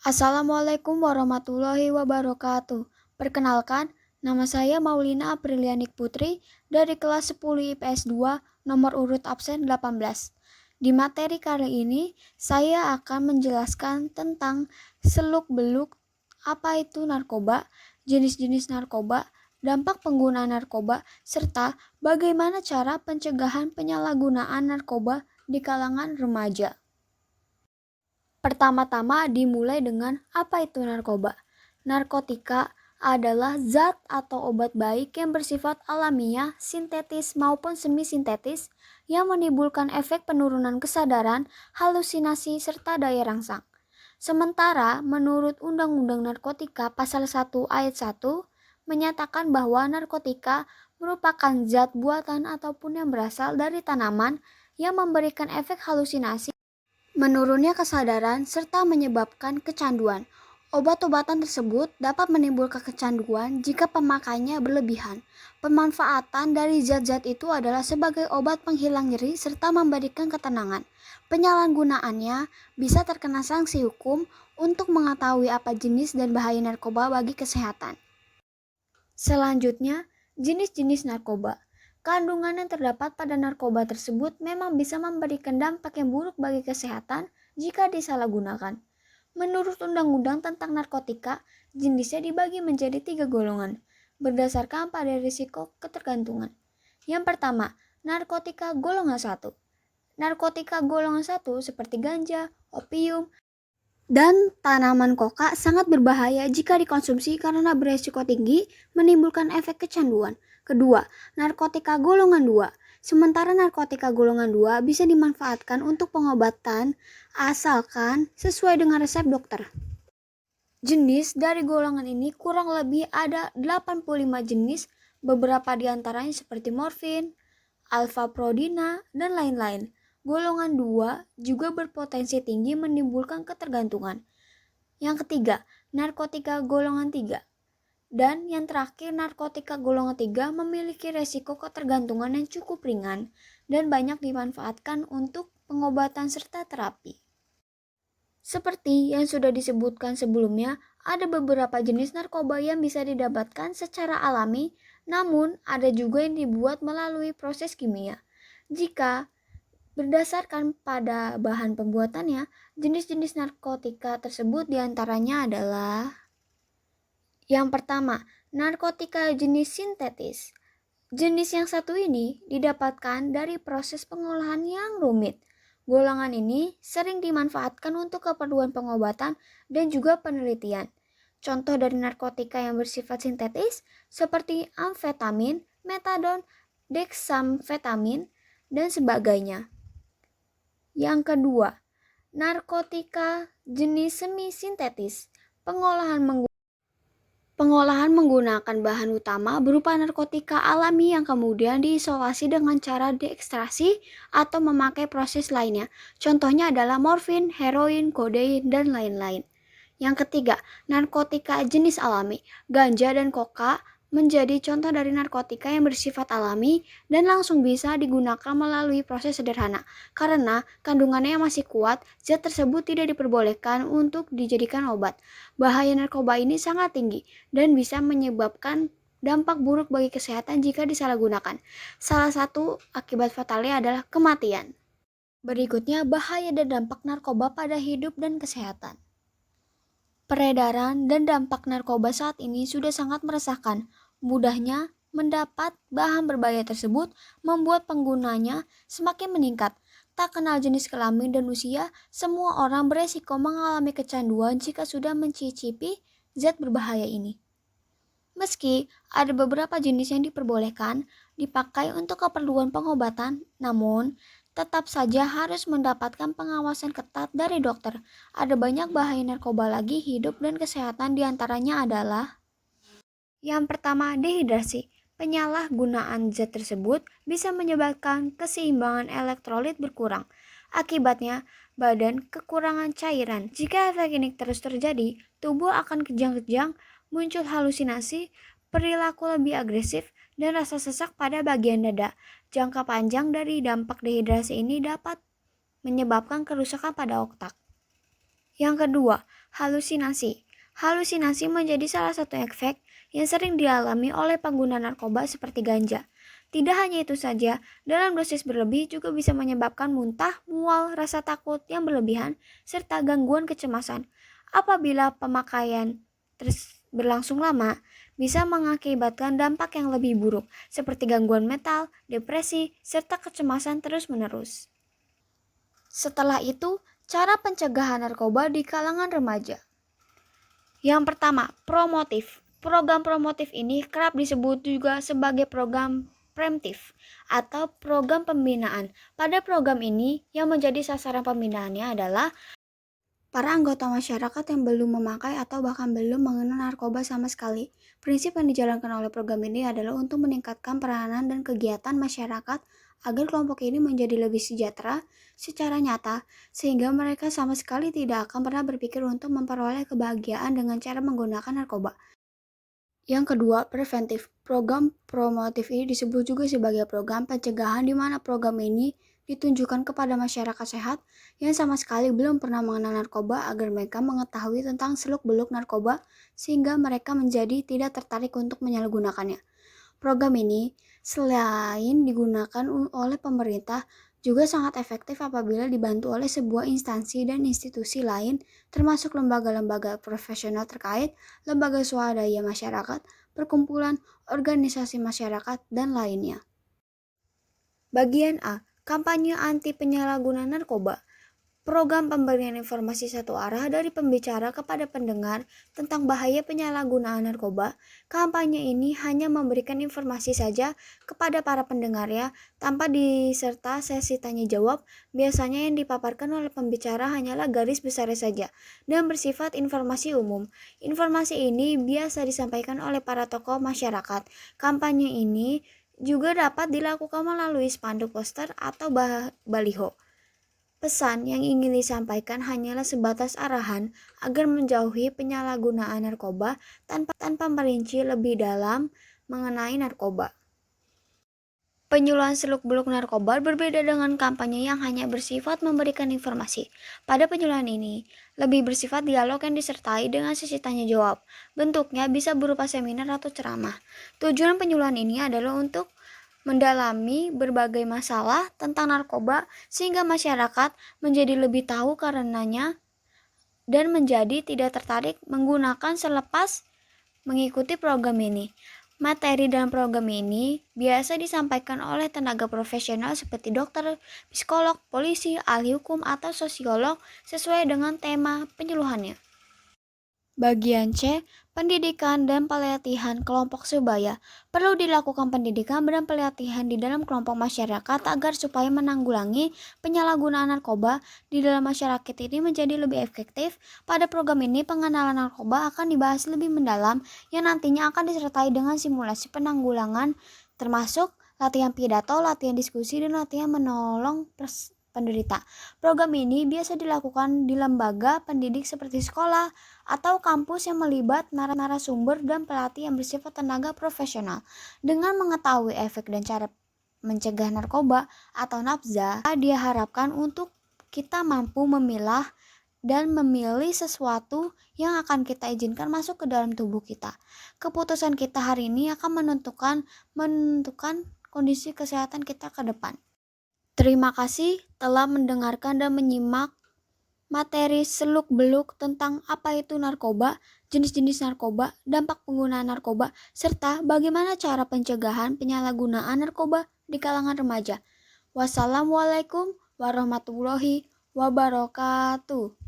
Assalamualaikum warahmatullahi wabarakatuh. Perkenalkan, nama saya Maulina Aprilianik Putri dari kelas 10 IPS 2 nomor urut absen 18. Di materi kali ini, saya akan menjelaskan tentang seluk-beluk apa itu narkoba, jenis-jenis narkoba, dampak penggunaan narkoba, serta bagaimana cara pencegahan penyalahgunaan narkoba di kalangan remaja. Pertama-tama dimulai dengan apa itu narkoba. Narkotika adalah zat atau obat baik yang bersifat alamiah, sintetis maupun semi-sintetis yang menimbulkan efek penurunan kesadaran, halusinasi, serta daya rangsang. Sementara menurut Undang-Undang Narkotika Pasal 1 Ayat 1 menyatakan bahwa narkotika merupakan zat buatan ataupun yang berasal dari tanaman yang memberikan efek halusinasi, menurunnya kesadaran, serta menyebabkan kecanduan. Obat-obatan tersebut dapat menimbulkan kecanduan jika pemakaiannya berlebihan. Pemanfaatan dari zat-zat itu adalah sebagai obat penghilang nyeri serta memberikan ketenangan. Penyalahgunaannya bisa terkena sanksi hukum untuk mengetahui apa jenis dan bahaya narkoba bagi kesehatan. Selanjutnya, jenis-jenis narkoba. Kandungan yang terdapat pada narkoba tersebut memang bisa memberikan dampak yang buruk bagi kesehatan jika disalahgunakan. Menurut Undang-Undang tentang Narkotika, jenisnya dibagi menjadi 3 golongan, berdasarkan pada risiko ketergantungan. Yang pertama, narkotika golongan 1. Narkotika golongan 1 seperti ganja, opium, dan tanaman koka sangat berbahaya jika dikonsumsi karena beresiko tinggi menimbulkan efek kecanduan. Kedua, narkotika golongan 2. Sementara narkotika golongan 2 bisa dimanfaatkan untuk pengobatan asalkan sesuai dengan resep dokter. Jenis dari golongan ini kurang lebih ada 85 jenis, beberapa diantaranya seperti morfin, alfa-prodina, dan lain-lain. Golongan 2 juga berpotensi tinggi menimbulkan ketergantungan. Yang ketiga, narkotika golongan 3. Dan yang terakhir, narkotika golongan 3 memiliki resiko ketergantungan yang cukup ringan dan banyak dimanfaatkan untuk pengobatan serta terapi. Seperti yang sudah disebutkan sebelumnya, ada beberapa jenis narkoba yang bisa didapatkan secara alami, namun ada juga yang dibuat melalui proses kimia. Jika berdasarkan pada bahan pembuatannya, jenis-jenis narkotika tersebut diantaranya adalah: yang pertama, narkotika jenis sintetis. Jenis yang satu ini didapatkan dari proses pengolahan yang rumit. Golongan ini sering dimanfaatkan untuk keperluan pengobatan dan juga penelitian. Contoh dari narkotika yang bersifat sintetis seperti amfetamin, metadon, dexamfetamin, dan sebagainya. Yang kedua, narkotika jenis semi-sintetis. Pengolahan menggunakan bahan utama berupa narkotika alami yang kemudian diisolasi dengan cara diekstraksi atau memakai proses lainnya. Contohnya adalah morfin, heroin, kodein, dan lain-lain. Yang ketiga, narkotika jenis alami. Ganja dan koka menjadi contoh dari narkotika yang bersifat alami dan langsung bisa digunakan melalui proses sederhana. Karena kandungannya masih kuat, zat tersebut tidak diperbolehkan untuk dijadikan obat. Bahaya narkoba ini sangat tinggi dan bisa menyebabkan dampak buruk bagi kesehatan jika disalahgunakan. Salah satu akibat fatalnya adalah kematian. Berikutnya, bahaya dan dampak narkoba pada hidup dan kesehatan. Peredaran dan dampak narkoba saat ini sudah sangat meresahkan. Mudahnya mendapat bahan berbahaya tersebut membuat penggunanya semakin meningkat. Tak kenal jenis kelamin dan usia, semua orang beresiko mengalami kecanduan jika sudah mencicipi zat berbahaya ini. Meski ada beberapa jenis yang diperbolehkan dipakai untuk keperluan pengobatan, namun tetap saja harus mendapatkan pengawasan ketat dari dokter. Ada banyak bahaya narkoba lagi hidup dan kesehatan, diantaranya adalah: yang pertama, dehidrasi. Penyalahgunaan zat tersebut bisa menyebabkan keseimbangan elektrolit berkurang. Akibatnya, badan kekurangan cairan. Jika efek ini terus terjadi, tubuh akan kejang-kejang, muncul halusinasi, perilaku lebih agresif, dan rasa sesak pada bagian dada. Jangka panjang dari dampak dehidrasi ini dapat menyebabkan kerusakan pada otak. Yang kedua, Halusinasi. Halusinasi menjadi salah satu efek yang sering dialami oleh pengguna narkoba seperti ganja. Tidak hanya itu saja, dalam dosis berlebih juga bisa menyebabkan muntah, mual, rasa takut yang berlebihan, serta gangguan kecemasan. Apabila pemakaian terus berlangsung lama, bisa mengakibatkan dampak yang lebih buruk, seperti gangguan mental, depresi, serta kecemasan terus-menerus. Setelah itu, cara pencegahan narkoba di kalangan remaja. Yang pertama, promotif. Program promotif ini kerap disebut juga sebagai program preventif atau program pembinaan. Pada program ini, yang menjadi sasaran pembinaannya adalah para anggota masyarakat yang belum memakai atau bahkan belum mengenal narkoba sama sekali. Prinsip yang dijalankan oleh program ini adalah untuk meningkatkan peranan dan kegiatan masyarakat agar kelompok ini menjadi lebih sejahtera secara nyata, sehingga mereka sama sekali tidak akan pernah berpikir untuk memperoleh kebahagiaan dengan cara menggunakan narkoba. Yang kedua, preventif. Program promotif ini disebut juga sebagai program pencegahan, di mana program ini ditunjukkan kepada masyarakat sehat yang sama sekali belum pernah mengenal narkoba agar mereka mengetahui tentang seluk-beluk narkoba sehingga mereka menjadi tidak tertarik untuk menyalahgunakannya. Program ini selain digunakan oleh pemerintah juga sangat efektif apabila dibantu oleh sebuah instansi dan institusi lain, termasuk lembaga-lembaga profesional terkait, lembaga swadaya masyarakat, perkumpulan, organisasi masyarakat, dan lainnya. Bagian A. Kampanye anti penyalahgunaan narkoba. Program pemberian informasi satu arah dari pembicara kepada pendengar tentang bahaya penyalahgunaan narkoba. Kampanye ini hanya memberikan informasi saja kepada para pendengarnya tanpa diserta sesi tanya jawab. Biasanya yang dipaparkan oleh pembicara hanyalah garis besar saja dan bersifat informasi umum. Informasi ini biasa disampaikan oleh para tokoh masyarakat. Kampanye ini juga dapat dilakukan melalui spanduk, poster, atau baliho. Pesan yang ingin disampaikan hanyalah sebatas arahan agar menjauhi penyalahgunaan narkoba tanpa merinci lebih dalam mengenai narkoba. Penyuluhan seluk-beluk narkoba berbeda dengan kampanye yang hanya bersifat memberikan informasi. Pada penyuluhan ini, lebih bersifat dialog yang disertai dengan sesi tanya jawab. Bentuknya bisa berupa seminar atau ceramah. Tujuan penyuluhan ini adalah untuk mendalami berbagai masalah tentang narkoba sehingga masyarakat menjadi lebih tahu karenanya dan menjadi tidak tertarik menggunakan selepas mengikuti program ini. Materi dalam program ini biasa disampaikan oleh tenaga profesional seperti dokter, psikolog, polisi, ahli hukum, atau sosiolog sesuai dengan tema penyuluhannya. Bagian C. Pendidikan dan pelatihan kelompok sebaya. Perlu dilakukan pendidikan dan pelatihan di dalam kelompok masyarakat agar supaya menanggulangi penyalahgunaan narkoba di dalam masyarakat ini menjadi lebih efektif. Pada program ini, pengenalan narkoba akan dibahas lebih mendalam yang nantinya akan disertai dengan simulasi penanggulangan termasuk latihan pidato, latihan diskusi, dan latihan menolong penderita. Program ini biasa dilakukan di lembaga pendidik seperti sekolah atau kampus yang melibat narasumber dan pelatih yang bersifat tenaga profesional. Dengan mengetahui efek dan cara mencegah narkoba atau nafza, diharapkan untuk kita mampu memilah dan memilih sesuatu yang akan kita izinkan masuk ke dalam tubuh kita. Keputusan kita hari ini akan menentukan kondisi kesehatan kita ke depan. Terima kasih telah mendengarkan dan menyimak materi seluk-beluk tentang apa itu narkoba, jenis-jenis narkoba, dampak penggunaan narkoba, serta bagaimana cara pencegahan penyalahgunaan narkoba di kalangan remaja. Wassalamualaikum warahmatullahi wabarakatuh.